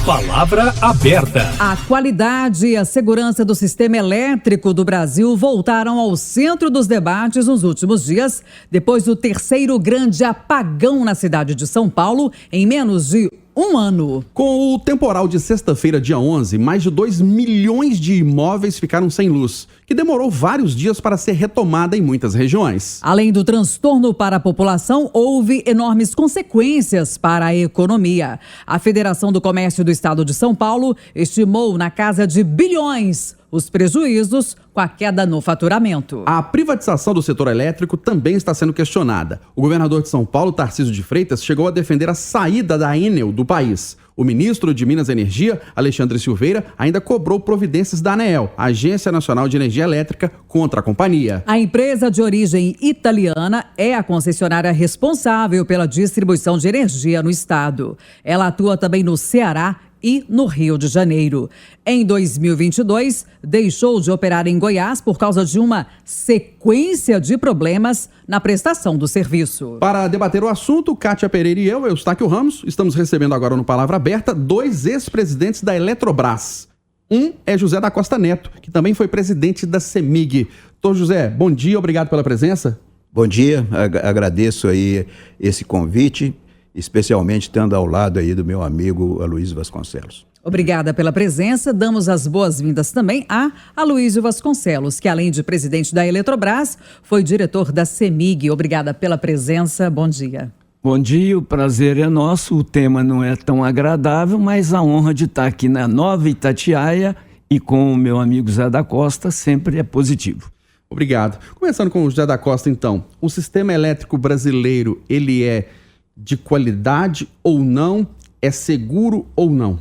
Palavra aberta. A qualidade e a segurança do sistema elétrico do Brasil voltaram ao centro dos debates nos últimos dias, depois do terceiro grande apagão na cidade de São Paulo, em menos de um ano. Com o temporal de sexta-feira, dia 11, mais de 2 milhões de imóveis ficaram sem luz, que demorou vários dias para ser retomada em muitas regiões. Além do transtorno para a população, houve enormes consequências para a economia. A Federação do Comércio do Estado de São Paulo estimou na casa de bilhões os prejuízos com a queda no faturamento. A privatização do setor elétrico também está sendo questionada. O governador de São Paulo, Tarcísio de Freitas, chegou a defender a saída da Enel do país. O ministro de Minas e Energia, Alexandre Silveira, ainda cobrou providências da ANEEL, Agência Nacional de Energia Elétrica, contra a companhia. A empresa de origem italiana é a concessionária responsável pela distribuição de energia no estado. Ela atua também no Ceará e no Rio de Janeiro. Em 2022, deixou de operar em Goiás por causa de uma sequência de problemas na prestação do serviço. Para debater o assunto, Kátia Pereira e eu, Eustáquio Ramos, estamos recebendo agora no Palavra Aberta 2 ex-presidentes da Eletrobras. Um é José da Costa Neto, que também foi presidente da CEMIG. Doutor José, bom dia, obrigado pela presença. Bom dia, agradeço aí esse convite, especialmente estando ao lado aí do meu amigo Aloysio Vasconcelos. Obrigada pela presença. Damos as boas-vindas também a Aloysio Vasconcelos, que além de presidente da Eletrobras, foi diretor da CEMIG. Obrigada pela presença. Bom dia. Bom dia, o prazer é nosso. O tema não é tão agradável, mas a honra de estar aqui na Nova Itatiaia e com o meu amigo Zé da Costa sempre é positivo. Obrigado. Começando com o José da Costa, então. O sistema elétrico brasileiro, ele é de qualidade ou não? É seguro ou não?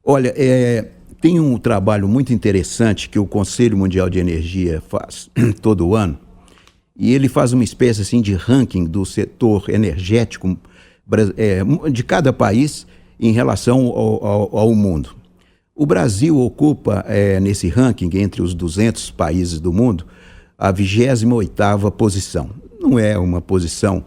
Olha, tem um trabalho muito interessante que o Conselho Mundial de Energia faz todo ano, e ele faz uma espécie assim de ranking do setor energético de cada país em relação ao mundo. O Brasil ocupa nesse ranking, entre os 200 países do mundo, a 28ª posição. Não é uma posição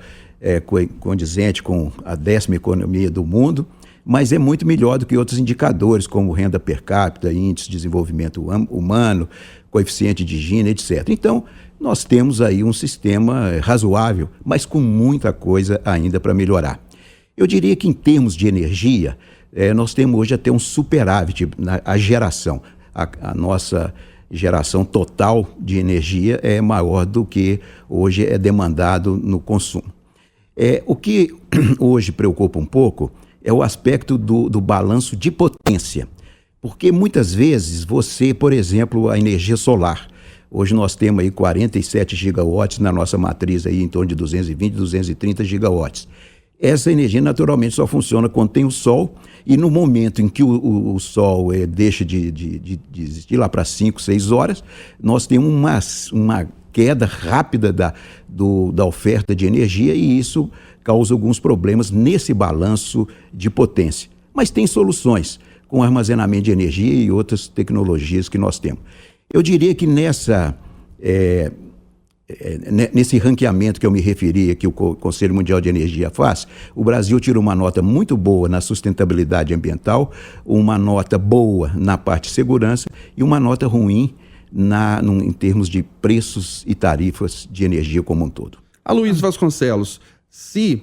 condizente com a 10ª economia do mundo, mas é muito melhor do que outros indicadores, como renda per capita, índice de desenvolvimento humano, coeficiente de Gini, etc. Então, nós temos aí um sistema razoável, mas com muita coisa ainda para melhorar. Eu diria que em termos de energia, nós temos hoje até um superávit na geração. A nossa geração total de energia é maior do que hoje é demandado no consumo. O que hoje preocupa um pouco é o aspecto do balanço de potência, porque muitas vezes você, por exemplo, a energia solar, hoje nós temos aí 47 gigawatts na nossa matriz, aí em torno de 220, 230 gigawatts. Essa energia naturalmente só funciona quando tem o sol, e no momento em que o sol deixa de existir, lá para 5, 6 horas, nós temos uma queda rápida da oferta de energia, e isso causa alguns problemas nesse balanço de potência. Mas tem soluções com armazenamento de energia e outras tecnologias que nós temos. Eu diria que nesse ranqueamento que eu me referi, que o Conselho Mundial de Energia faz, o Brasil tira uma nota muito boa na sustentabilidade ambiental, uma nota boa na parte de segurança e uma nota ruim em termos de preços e tarifas de energia como um todo. Aloysio Vasconcelos, se,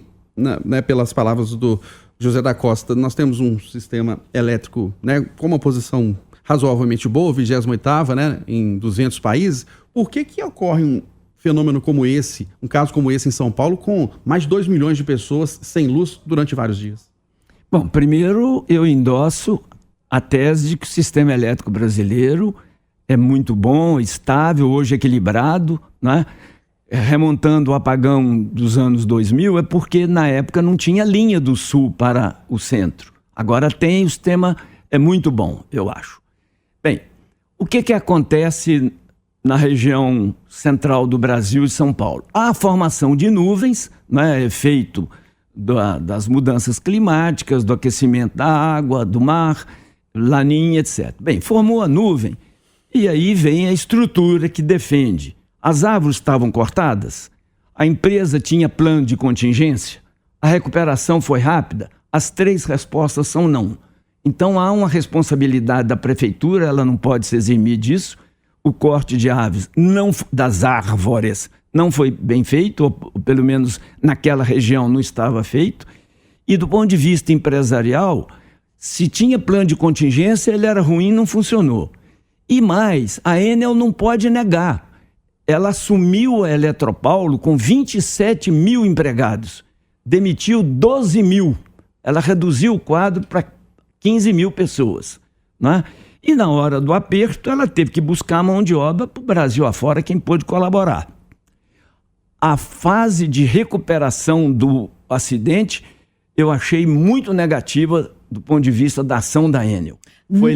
pelas palavras do José da Costa, nós temos um sistema elétrico com uma posição razoavelmente boa, 28ª, em 200 países, por que ocorre um fenômeno como esse, um caso como esse em São Paulo, com mais de 2 milhões de pessoas sem luz durante vários dias? Bom, primeiro eu endosso a tese de que o sistema elétrico brasileiro é muito bom, estável, hoje equilibrado, né? Remontando o apagão dos anos 2000, é porque na época não tinha linha do sul para o centro. Agora tem, o sistema é muito bom, eu acho. Bem, o que acontece na região central do Brasil e São Paulo? Há a formação de nuvens, né, efeito das mudanças climáticas, do aquecimento da água, do mar, laninha, etc. Bem, formou a nuvem, e aí vem a estrutura que defende. As árvores estavam cortadas, a empresa tinha plano de contingência, a recuperação foi rápida, As 3 respostas são não. Então há uma responsabilidade da prefeitura, ela não pode se eximir disso. O corte de aves, das árvores, não foi bem feito, ou pelo menos naquela região não estava feito. E do ponto de vista empresarial, se tinha plano de contingência, ele era ruim, não funcionou. E mais, a Enel não pode negar. Ela assumiu a Eletropaulo com 27 mil empregados, demitiu 12 mil. Ela reduziu o quadro para 15 mil pessoas, né? E na hora do aperto, ela teve que buscar mão de obra para o Brasil afora, quem pôde colaborar. A fase de recuperação do acidente, eu achei muito negativa do ponto de vista da ação da Enel. Foi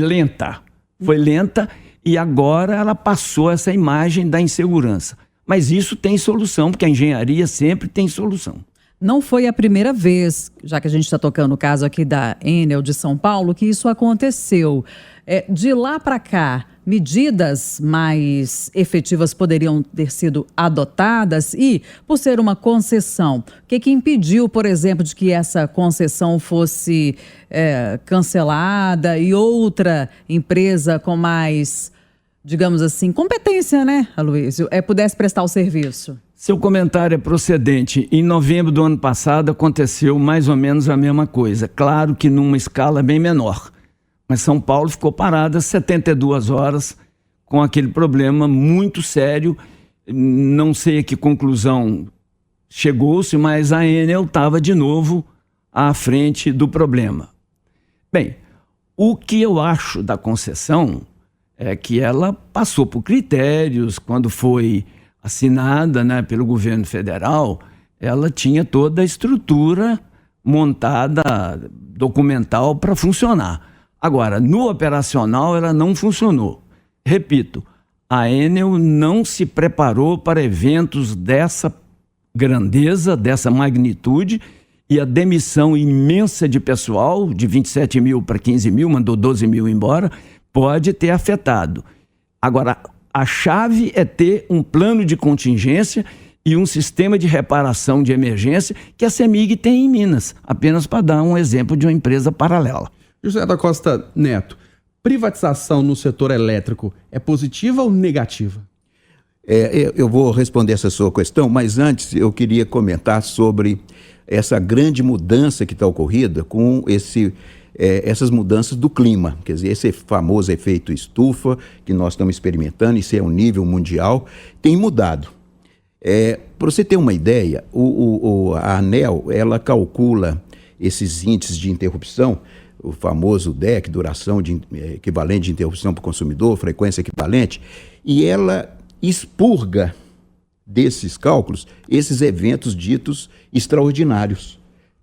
lenta e agora ela passou essa imagem da insegurança. Mas isso tem solução, porque a engenharia sempre tem solução. Não foi a primeira vez, já que a gente está tocando o caso aqui da Enel de São Paulo, que isso aconteceu. De lá para cá, medidas mais efetivas poderiam ter sido adotadas e, por ser uma concessão, o que impediu, por exemplo, de que essa concessão fosse cancelada e outra empresa com mais, digamos assim, competência, né, Aloysio, pudesse prestar o serviço? Seu comentário é procedente. Em novembro do ano passado aconteceu mais ou menos a mesma coisa. Claro que numa escala bem menor. Mas São Paulo ficou parada 72 horas com aquele problema muito sério. Não sei a que conclusão chegou-se, mas a Enel estava de novo à frente do problema. Bem, o que eu acho da concessão é que ela passou por critérios. Quando foi assinada, né, pelo governo federal, ela tinha toda a estrutura montada, documental, para funcionar. Agora, no operacional, ela não funcionou. Repito, a Enel não se preparou para eventos dessa grandeza, dessa magnitude, e a demissão imensa de pessoal, de 27 mil para 15 mil, mandou 12 mil embora, pode ter afetado. Agora, a chave é ter um plano de contingência e um sistema de reparação de emergência que a CEMIG tem em Minas, apenas para dar um exemplo de uma empresa paralela. José da Costa Neto, privatização no setor elétrico é positiva ou negativa? Eu vou responder essa sua questão, mas antes eu queria comentar sobre essa grande mudança que está ocorrida com essas mudanças do clima. Quer dizer, esse famoso efeito estufa que nós estamos experimentando, isso é um nível mundial, tem mudado. Para você ter uma ideia, a ANEEL, ela calcula esses índices de interrupção, o famoso DEC, duração equivalente de interrupção para o consumidor, frequência equivalente, e ela expurga desses cálculos esses eventos ditos extraordinários,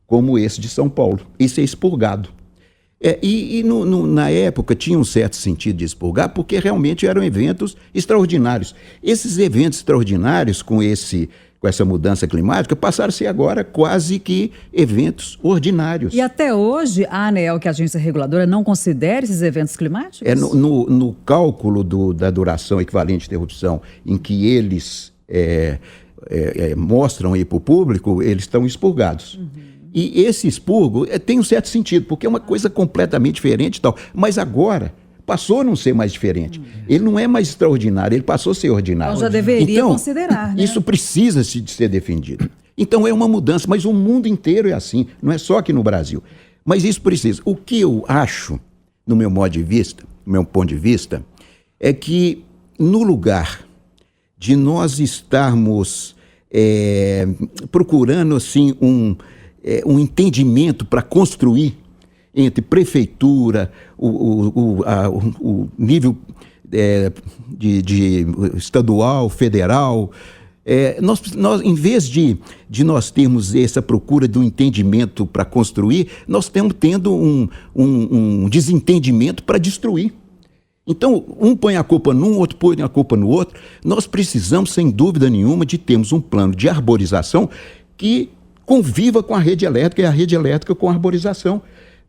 como esse de São Paulo. Isso é expurgado. Na época tinha um certo sentido de expurgar, porque realmente eram eventos extraordinários. Esses eventos extraordinários, com essa mudança climática, passaram a ser agora quase que eventos ordinários. E até hoje, a ANEEL, que é a agência reguladora, não considera esses eventos climáticos? No cálculo da duração equivalente de interrupção, em que eles mostram aí para o público, eles estão expurgados. Uhum. E esse expurgo tem um certo sentido, porque é uma coisa completamente diferente e tal. Mas agora passou a não ser mais diferente. Ele não é mais extraordinário, ele passou a ser ordinário. Então já deveria considerar, né? Isso precisa de ser defendido. Então é uma mudança, mas o mundo inteiro é assim, não é só aqui no Brasil. Mas isso precisa. O que eu acho, no meu ponto de vista, é que no lugar de nós estarmos procurando assim um entendimento para construir entre prefeitura, o nível de estadual, federal, nós, em vez de nós termos essa procura do entendimento para construir, nós estamos tendo um desentendimento para destruir. Então, um põe a culpa num, outro põe a culpa no outro. Nós precisamos, sem dúvida nenhuma, de termos um plano de arborização que conviva com a rede elétrica e a rede elétrica com a arborização.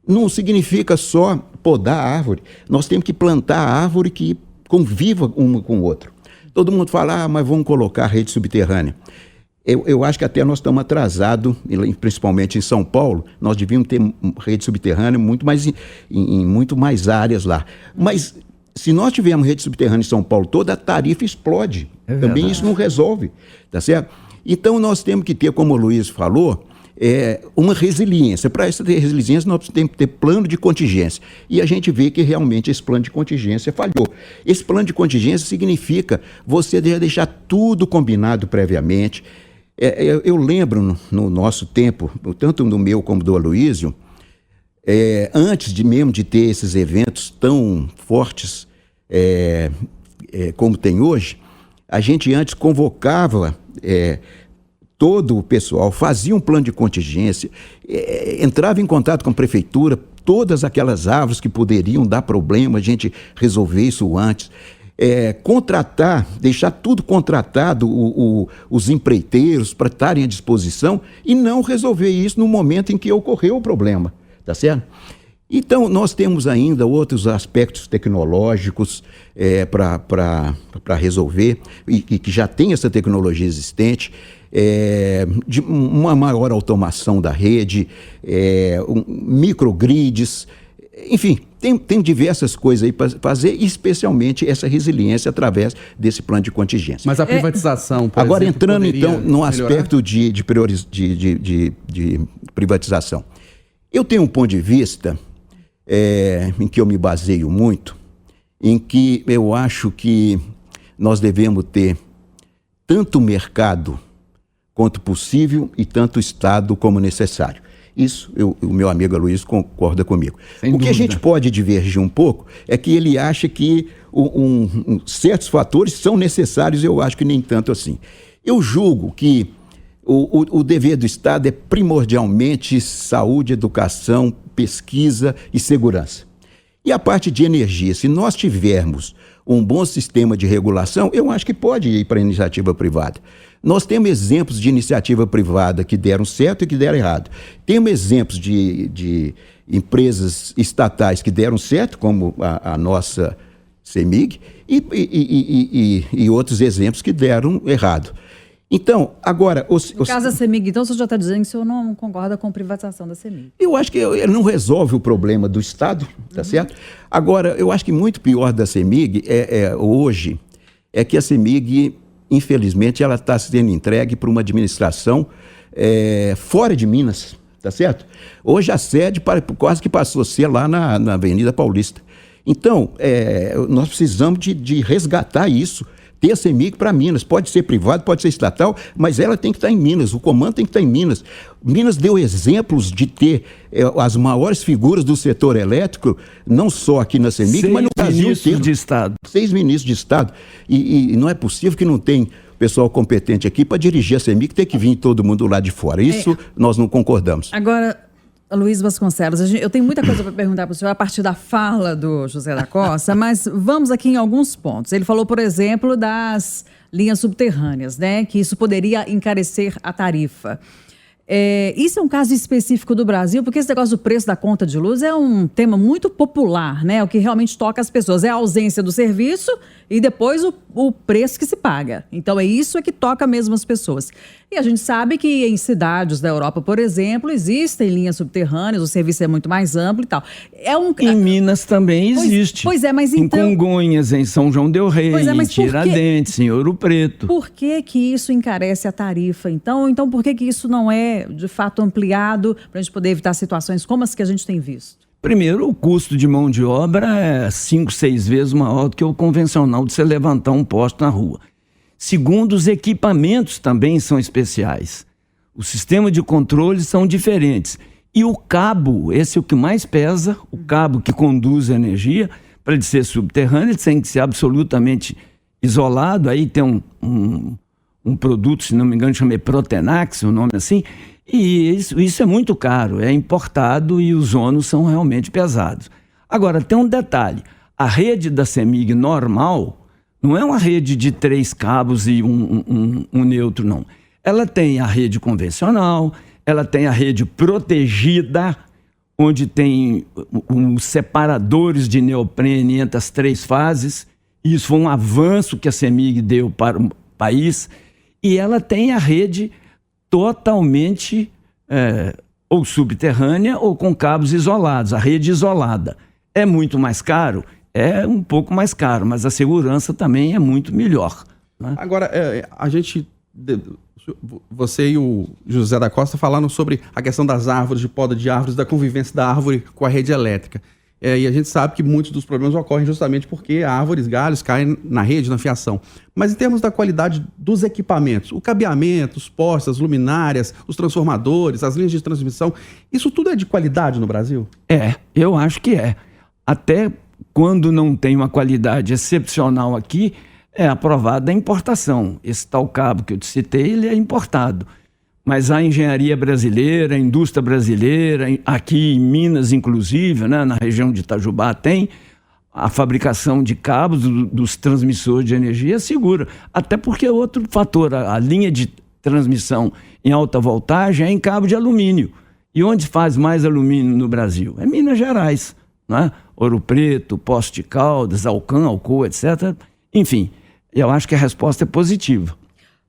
Não significa só podar a árvore. Nós temos que plantar a árvore que conviva uma com o outro. Todo mundo fala, mas vamos colocar a rede subterrânea. Eu acho que até nós estamos atrasados, principalmente em São Paulo. Nós devíamos ter rede subterrânea em muito mais áreas lá. Mas se nós tivermos rede subterrânea em São Paulo toda, a tarifa explode. Também isso não resolve, tá certo? Então nós temos que ter, como o Luiz falou, uma resiliência. Para essa resiliência nós temos que ter plano de contingência. E a gente vê que realmente esse plano de contingência falhou. Esse plano de contingência significa você deixar tudo combinado previamente. Eu lembro no nosso tempo, tanto no meu como do Aloysio, antes mesmo de ter esses eventos tão fortes como tem hoje, a gente antes convocava todo o pessoal, fazia um plano de contingência, entrava em contato com a prefeitura, todas aquelas árvores que poderiam dar problema, a gente resolver isso antes. Contratar, deixar tudo contratado, os empreiteiros para estarem à disposição e não resolver isso no momento em que ocorreu o problema, tá certo? Então, nós temos ainda outros aspectos tecnológicos para resolver e que já tem essa tecnologia existente, de uma maior automação da rede, microgrids, enfim, tem diversas coisas aí para fazer, especialmente essa resiliência através desse plano de contingência. Mas a privatização, por agora, exemplo, entrando então no melhorar? aspecto de privatização. Eu tenho um ponto de vista em que eu me baseio muito, em que eu acho que nós devemos ter tanto mercado quanto possível e tanto Estado como necessário. Isso, o meu amigo Aloysio concorda comigo. O que a gente pode divergir um pouco é que ele acha que certos fatores são necessários, eu acho que nem tanto assim. Eu julgo que o dever do Estado é primordialmente saúde, educação, pesquisa e segurança. E a parte de energia, se nós tivermos um bom sistema de regulação, eu acho que pode ir para a iniciativa privada. Nós temos exemplos de iniciativa privada que deram certo e que deram errado. Temos exemplos de empresas estatais que deram certo, como a nossa CEMIG, e outros exemplos que deram errado. Então, agora... No caso da CEMIG, então, você já está dizendo que o senhor não concorda com a privatização da CEMIG? Eu acho que ele não resolve o problema do Estado, tá certo? Agora, eu acho que muito pior da CEMIG hoje é que a CEMIG, infelizmente, ela está sendo entregue para uma administração fora de Minas, tá certo? Hoje a sede quase que passou a ser lá na Avenida Paulista. Então, nós precisamos de resgatar isso, ter a CEMIG para Minas. Pode ser privado, pode ser estatal, mas ela tem que estar em Minas, o comando tem que estar em Minas. Minas deu exemplos de ter as maiores figuras do setor elétrico, não só aqui na CEMIG, mas no Brasil inteiro. 6 ministros de Estado. E não é possível que não tenha pessoal competente aqui para dirigir a CEMIG, tem que vir todo mundo lá de fora. Isso nós não concordamos. Agora, Luiz Vasconcelos, eu tenho muita coisa para perguntar para o senhor a partir da fala do José da Costa, mas vamos aqui em alguns pontos. Ele falou, por exemplo, das linhas subterrâneas, né? Que isso poderia encarecer a tarifa. Isso é um caso específico do Brasil, porque esse negócio do preço da conta de luz é um tema muito popular, né? O que realmente toca as pessoas é a ausência do serviço e depois o preço que se paga. Então, isso que toca mesmo as pessoas. E a gente sabe que em cidades da Europa, por exemplo, existem linhas subterrâneas, o serviço é muito mais amplo e tal. Em Minas também existe. Pois é, mas então... Em Congonhas, em São João del Rei, em Tiradentes, em Ouro Preto. Por que isso encarece a tarifa, então? Então, por que isso não é, de fato, ampliado para a gente poder evitar situações como as que a gente tem visto? Primeiro, o custo de mão de obra é 5, 6 vezes maior do que o convencional de você levantar um poste na rua. Segundo, os equipamentos também são especiais. O sistema de controle são diferentes. E o cabo, esse é o que mais pesa, o cabo que conduz a energia, para ele ser subterrâneo, ele tem que ser absolutamente isolado. Aí tem um produto, se não me engano, chama Protenax, um nome assim. E isso é muito caro, é importado e os ônus são realmente pesados. Agora, tem um detalhe. A rede da CEMIG normal não é uma rede de 3 cabos e um neutro, não. Ela tem a rede convencional, ela tem a rede protegida, onde tem os separadores de neoprene entre as 3 fases. Isso foi um avanço que a CEMIG deu para o país. e ela tem a rede totalmente ou subterrânea ou com cabos isolados, a rede isolada. É muito mais caro? É um pouco mais caro, mas a segurança também é muito melhor, né? Agora, você e o José da Costa falaram sobre a questão das árvores, de poda de árvores, da convivência da árvore com a rede elétrica. E a gente sabe que muitos dos problemas ocorrem justamente porque árvores, galhos caem na rede, na fiação. Mas em termos da qualidade dos equipamentos, o cabeamento, os postes, as luminárias, os transformadores, as linhas de transmissão, isso tudo é de qualidade no Brasil? Eu acho que é. Até quando não tem uma qualidade excepcional aqui, é aprovada a importação. Esse tal cabo que eu te citei, ele é importado. Mas a engenharia brasileira, a indústria brasileira, aqui em Minas, inclusive, né, na região de Itajubá, tem a fabricação de cabos dos transmissores de energia segura. Até porque outro fator, a linha de transmissão em alta voltagem é em cabo de alumínio. E onde faz mais alumínio no Brasil? É Minas Gerais, né? Ouro Preto, Poços de Caldas, Alcoa, etc. Enfim, eu acho que a resposta é positiva.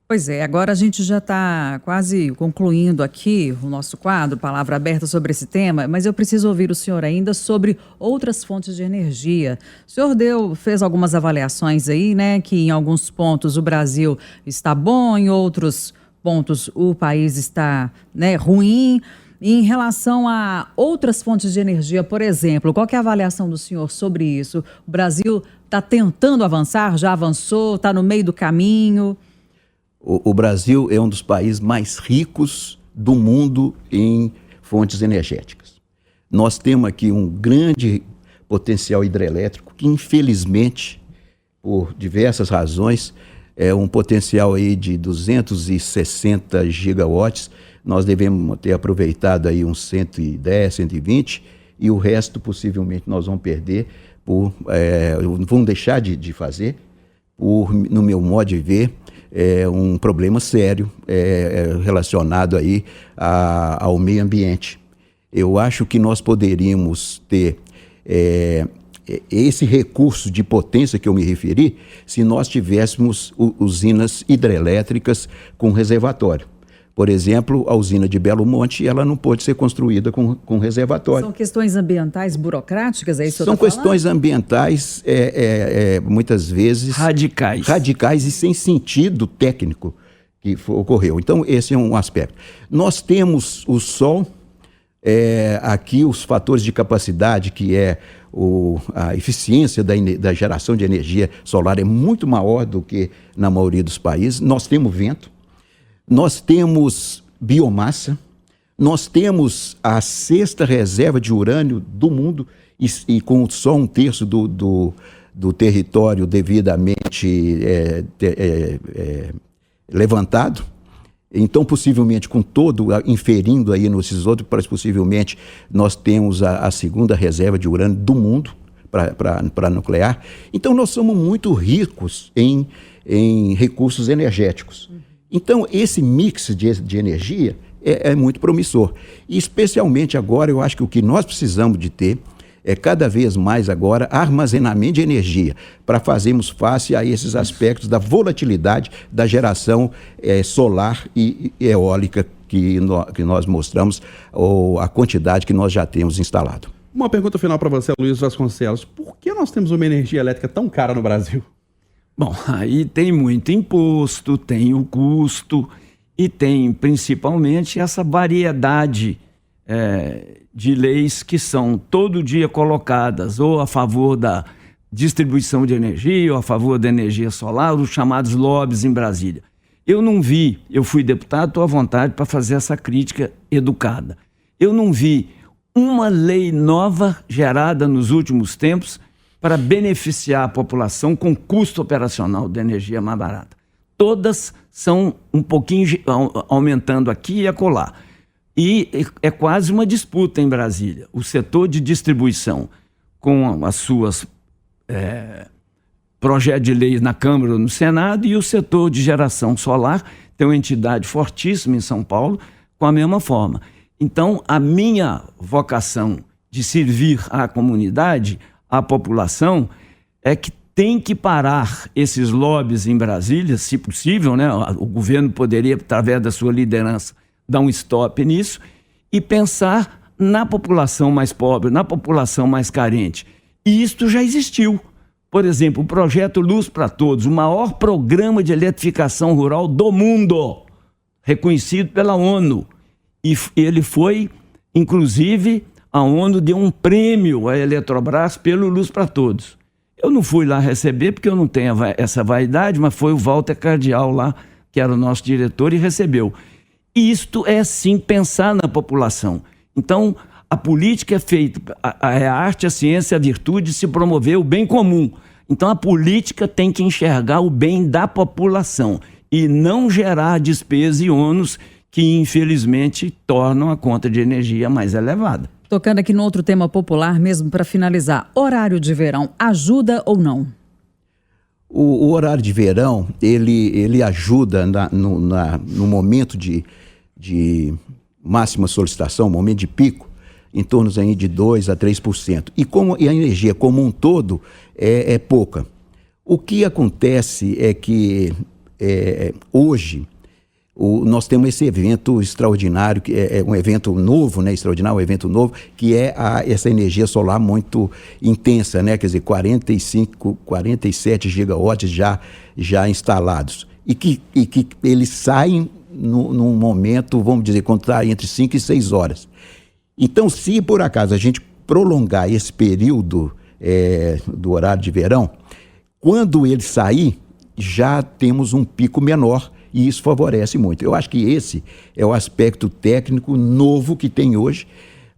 Pois é, agora a gente já está quase concluindo aqui o nosso quadro, Palavra Aberta, sobre esse tema, mas eu preciso ouvir o senhor ainda sobre outras fontes de energia. O senhor fez algumas avaliações aí, né, que em alguns pontos o Brasil está bom, em outros pontos o país está, né, ruim. E em relação a outras fontes de energia, por exemplo, qual que é a avaliação do senhor sobre isso? O Brasil está tentando avançar, já avançou, está no meio do caminho? O Brasil é um dos países mais ricos do mundo em fontes energéticas. Nós temos aqui um grande potencial hidrelétrico que, infelizmente, por diversas razões, é um potencial aí de 260 gigawatts. Nós devemos ter aproveitado aí uns 110, 120 e o resto possivelmente nós vamos perder, vamos deixar de fazer, no meu modo de ver, um problema sério relacionado aí ao meio ambiente. Eu acho que nós poderíamos ter esse recurso de potência que eu me referi se nós tivéssemos usinas hidrelétricas com reservatório. Por exemplo, a usina de Belo Monte, ela não pode ser construída com reservatório. São questões ambientais burocráticas, é isso que São eu estou falando? questões ambientais, muitas vezes... Radicais e sem sentido técnico que ocorreu. Então, esse é um aspecto. Nós temos o sol, aqui os fatores de capacidade, que é a eficiência da geração de energia solar é muito maior do que na maioria dos países. Nós temos vento. Nós temos biomassa, nós temos a 6ª reserva de urânio do mundo e com só 1/3 do território devidamente levantado. Então, possivelmente, com todo, inferindo aí nesses outros, possivelmente nós temos a 2ª reserva de urânio do mundo para nuclear. Então, nós somos muito ricos em recursos energéticos. Então, esse mix de energia é muito promissor. E, especialmente agora, eu acho que o que nós precisamos de ter é cada vez mais agora armazenamento de energia para fazermos face a esses aspectos da volatilidade da geração solar e eólica que nós mostramos, ou a quantidade que nós já temos instalado. Uma pergunta final para você, Luiz Vasconcelos. Por que nós temos uma energia elétrica tão cara no Brasil? Bom, aí tem muito imposto, tem o custo e tem principalmente essa variedade de leis que são todo dia colocadas ou a favor da distribuição de energia ou a favor da energia solar, os chamados lobbies em Brasília. Eu não vi, eu fui deputado, estou à vontade para fazer essa crítica educada. Eu não vi uma lei nova gerada nos últimos tempos para beneficiar a população com custo operacional de energia mais barata. Todas são um pouquinho aumentando aqui e acolá. E é quase uma disputa em Brasília. O setor de distribuição, com as suas projetos de lei na Câmara ou no Senado, e o setor de geração solar tem uma entidade fortíssima em São Paulo, com a mesma forma. Então, a minha vocação de servir à comunidade, à população, é que tem que parar esses lobbies em Brasília, se possível, né? O governo poderia, através da sua liderança, dar um stop nisso e pensar na população mais pobre, na população mais carente. E isto já existiu. Por exemplo, o projeto Luz para Todos, o maior programa de eletrificação rural do mundo, reconhecido pela ONU. E ele foi, inclusive, a ONU deu um prêmio à Eletrobras pelo Luz para Todos. Eu não fui lá receber, porque eu não tenho essa vaidade, mas foi o Walter Cardial lá, que era o nosso diretor, e recebeu. Isto é, sim, pensar na população. Então, a política é feita, a arte, a ciência, a virtude, se promover o bem comum. Então, a política tem que enxergar o bem da população e não gerar despesa e ônus que, infelizmente, tornam a conta de energia mais elevada. Tocando aqui no outro tema popular, mesmo para finalizar, horário de verão ajuda ou não? O horário de verão, ele ajuda no momento de máxima solicitação, momento de pico, em torno aí de 2% a 3%. E a energia como um todo é pouca. O que acontece é que hoje nós temos esse evento extraordinário, que é um evento novo, né, extraordinário, um evento novo, que é essa energia solar muito intensa, né, quer dizer, 47 gigawatts já instalados. E que eles saem num momento, vamos dizer, quando está entre 5 e 6 horas. Então, se por acaso a gente prolongar esse período do horário de verão, quando ele sair, já temos um pico menor, e isso favorece muito. Eu acho que esse é o aspecto técnico novo que tem hoje,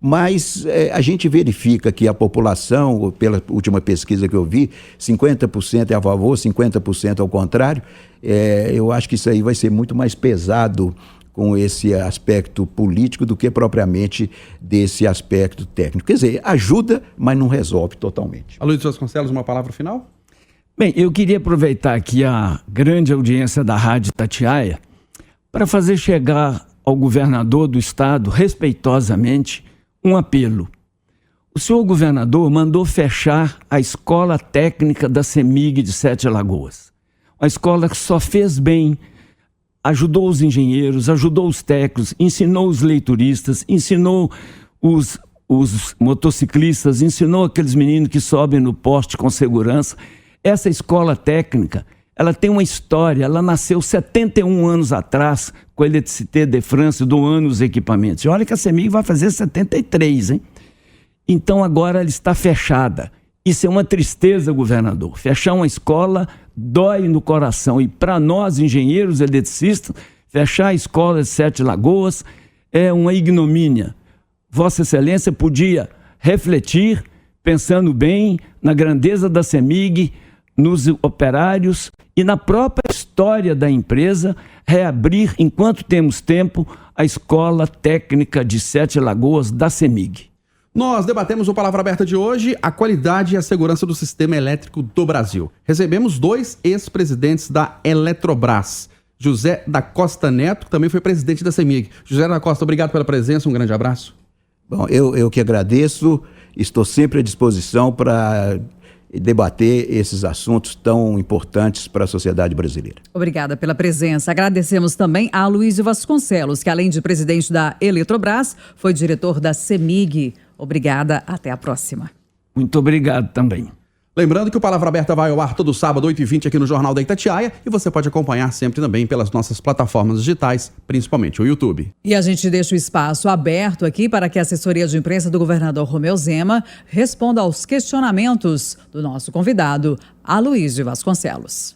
mas a gente verifica que a população, pela última pesquisa que eu vi, 50% é a favor, 50% ao contrário. Eu acho que isso aí vai ser muito mais pesado com esse aspecto político do que propriamente desse aspecto técnico. Quer dizer, ajuda, mas não resolve totalmente. Aloysio Vasconcelos, uma palavra final? Bem, eu queria aproveitar aqui a grande audiência da Rádio Itatiaia para fazer chegar ao governador do estado, respeitosamente, um apelo. O senhor governador mandou fechar a Escola Técnica da CEMIG de Sete Lagoas. Uma escola que só fez bem, ajudou os engenheiros, ajudou os técnicos, ensinou os leituristas, ensinou os motociclistas, ensinou aqueles meninos que sobem no poste com segurança. Essa escola técnica, ela tem uma história, ela nasceu 71 anos atrás com a Electricité de France doando os equipamentos. E olha que a CEMIG vai fazer 73, hein? Então agora ela está fechada. Isso é uma tristeza, governador. Fechar uma escola dói no coração. E para nós, engenheiros eletricistas, fechar a escola de Sete Lagoas é uma ignomínia. Vossa Excelência podia refletir, pensando bem na grandeza da CEMIG, nos operários e na própria história da empresa, reabrir, enquanto temos tempo, a Escola Técnica de Sete Lagoas da CEMIG. Nós debatemos o Palavra Aberta de hoje, a qualidade e a segurança do sistema elétrico do Brasil. Recebemos 2 ex-presidentes da Eletrobras. José da Costa Neto, que também foi presidente da CEMIG. José da Costa, obrigado pela presença, um grande abraço. Bom, eu que agradeço, estou sempre à disposição para debater esses assuntos tão importantes para a sociedade brasileira. Obrigada pela presença. Agradecemos também a Aloysio Vasconcelos, que além de presidente da Eletrobras, foi diretor da CEMIG. Obrigada, até a próxima. Muito obrigado também. Lembrando que o Palavra Aberta vai ao ar todo sábado, 8h20, aqui no Jornal da Itatiaia, e você pode acompanhar sempre também pelas nossas plataformas digitais, principalmente o YouTube. E a gente deixa o espaço aberto aqui para que a assessoria de imprensa do governador Romeu Zema responda aos questionamentos do nosso convidado, Aloysio Vasconcelos.